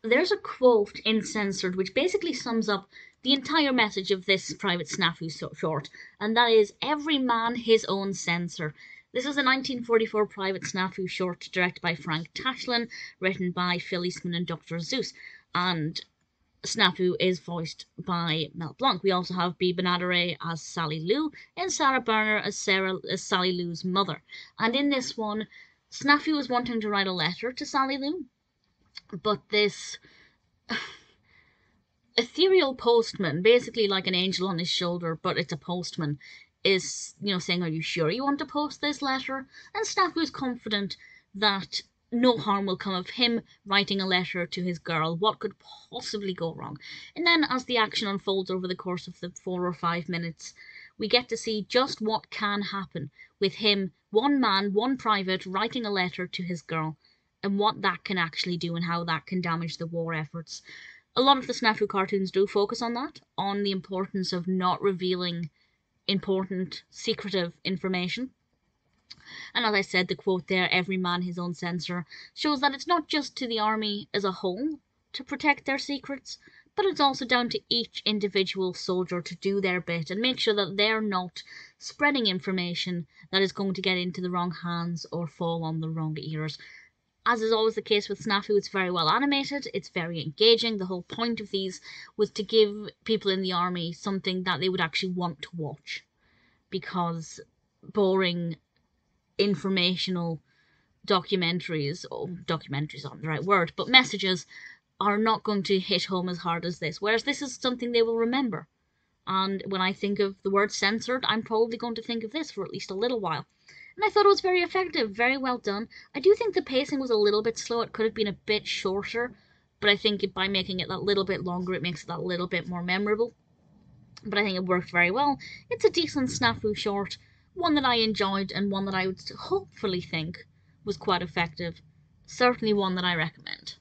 there's a quote in Censored which basically sums up the entire message of this Private Snafu short, and that is every man his own censor. This was a 1944 Private Snafu short directed by Frank Tashlin, written by Phil Eastman and Dr. Seuss, and Snafu is voiced by Mel Blanc. We also have Bea Benaderet as Sally Lou and Sara Berner as Sally Lou's mother. And in this one, Snafu was wanting to write a letter to Sally Lou, but this ethereal postman, basically like an angel on his shoulder, but it's a postman, is, saying, "Are you sure you want to post this letter?" And Snafu is confident that no harm will come of him writing a letter to his girl. What could possibly go wrong? And then, as the action unfolds over the course of the 4 or 5 minutes, we get to see just what can happen with him, one man, one private, writing a letter to his girl, and what that can actually do and how that can damage the war efforts. A lot of the Snafu cartoons do focus on that, on the importance of not revealing important, secretive information. And as I said, the quote there, "every man his own censor," shows that it's not just to the army as a whole to protect their secrets, but it's also down to each individual soldier to do their bit and make sure that they're not spreading information that is going to get into the wrong hands or fall on the wrong ears. As is always the case with Snafu, it's very well animated, it's very engaging. The whole point of these was to give people in the army something that they would actually want to watch, because boring informational documentaries, or documentaries aren't the right word, but messages are not going to hit home as hard as this, whereas this is something they will remember. And when I think of the word censored, I'm probably going to think of this for at least a little while. And I thought it was very effective, very well done. I do think the pacing was a little bit slow. It could have been a bit shorter, but I think by making it that little bit longer, it makes it that little bit more memorable. But I think it worked very well. It's a decent Snafu short, one that I enjoyed and one that I would hopefully think was quite effective. Certainly one that I recommend.